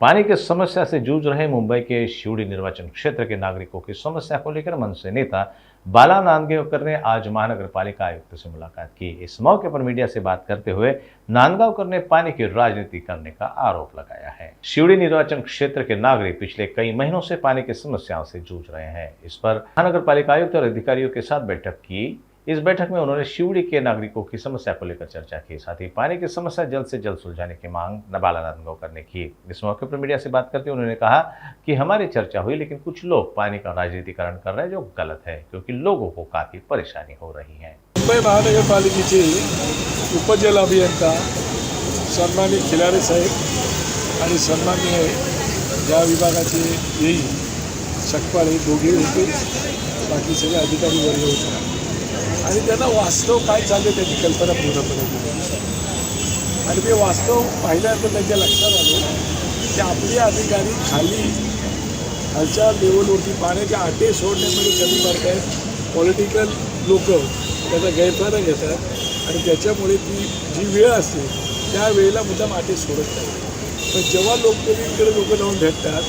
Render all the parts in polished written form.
पानी की समस्या से जूझ रहे मुंबई के शिवड़ी निर्वाचन क्षेत्र के नागरिकों की समस्या को लेकर मनसे नेता बाला नांदगांवकर ने आज महानगर पालिका आयुक्त से मुलाकात की। इस मौके पर मीडिया से बात करते हुए नांदगांवकर ने पानी की राजनीति करने का आरोप लगाया है। शिवड़ी निर्वाचन क्षेत्र के नागरिक पिछले कई महीनों से पानी की समस्याओं से जूझ रहे हैं। इस पर महानगर पालिका आयुक्त और अधिकारियों के साथ बैठक की। इस बैठक में उन्होंने शिवड़ी के नागरिकों की समस्या को लेकर चर्चा की। साथ ही पानी की समस्या जल्द से जल्द सुलझाने की मांग बाला नांदगांवकर ने की। इस मौके पर मीडिया से बात करते हुए उन्होंने कहा कि हमारी चर्चा हुई, लेकिन कुछ लोग पानी का राजनीतिकरण कर रहे हैं, जो गलत है, क्योंकि लोगों को काफी परेशानी हो रही है। मुंबई महानगरपालिकेचे उपजल अभियंता सन्मानित खिलारे साहेब आणि सन्माननीय ज्या विभागाचे येईल सकपाळे दोघे होते, बाकी सगळे अधिकारी वर्ग होते आणि त्यांना वास्तव काय चालले त्याची कल्पना पूर्णपणे दिली आणि ते वास्तव पाहिल्यानंतर त्यांच्या लक्षात आलं की आपले अधिकारी खालच्या लेवलवरती पाण्याच्या आटे सोडण्यामध्ये कमी पडत आहेत। पॉलिटिकल लोक त्याचा गैरफायदा घेतात आणि त्याच्यामुळे ती जी वेळ असते त्या वेळेला मुद्दाम आटे सोडत नाही। पण जेव्हा लोकप्रतिनिधीकडे लोक जाऊन भेटतात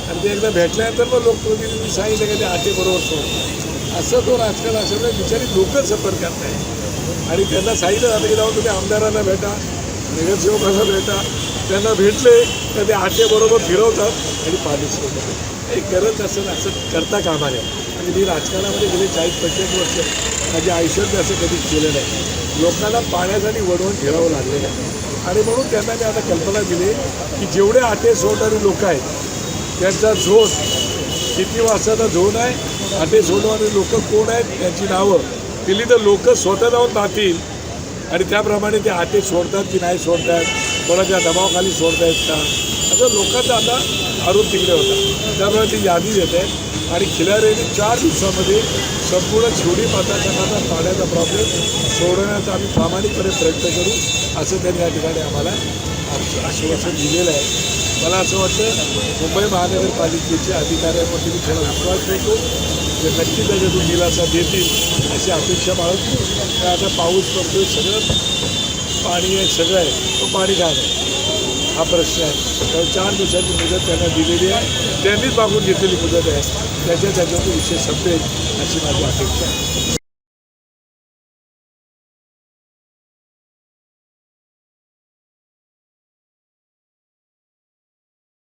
आणि ते एकदा भेटल्यानंतर मग लोकप्रतिनिधी सांगितलं की ते आटे बरोबर सोडतात, असं तो राजकारण असं बिचारी लोक सफर करत आहेत। आणि त्यांना सांगितलं जातं की जाऊन तुम्ही आमदारांना भेटा, नगरसेवकांना भेटा, त्यांना भेटले तर ते आटे बरोबर फिरवतात आणि पाणी सोडतात। हे करत असं करता कामा नये। आणि मी राजकारणामध्ये गेले 40-45 वर्ष माझ्या आयुष्यात असं कधीच केलं नाही। लोकांना पाण्यासाठी वडवून ठेवावं लागलेलं आहे आणि म्हणून त्यांना मी आता कल्पना दिली की जेवढे आटे सोडणारे लोक आहेत त्यांचा झोन किती वाजताचा झोन आहे, आटे सोडणारे लोक कोण आहेत त्यांची नावं दिली तर लोक स्वतः जाऊन पाहतील आणि त्याप्रमाणे ते आटे सोडतात की नाही सोडतात, कोणाच्या दबावाखाली सोडतायत का, असं लोकांचा आता आरोप तिकडे होता। त्यामुळे ती यादी देत आहे आणि खिलाऱ्यांनी 4 दिवसामध्ये संपूर्ण शिवडी मतदारसंघाचा पाण्याचा प्रॉब्लेम सोडवण्याचा आम्ही प्रामाणिकपणे प्रयत्न करू, असं त्यांनी या ठिकाणी आम्हाला आश्वासन दिलेलं आहे। मला असं वाटतं मुंबई महानगरपालिकेच्या अधिकाऱ्यांवरती मी थोडा विश्वास ठेवतो, ते नक्की त्याच्यातून दिलासा देतील अशी अपेक्षा बाळगतो। तर आता पाऊस पडतो, सगळं पाणी आहे, सगळं आहे, तो पाणी काय आहे हा प्रश्न आहे। तर 4 दिवसांची मुदत त्यांना दिलेली आहे, त्यांनीच मागून घेतलेली मुदत आहे, त्याच्यातून विषय संपेल अशी माझी अपेक्षा आहे।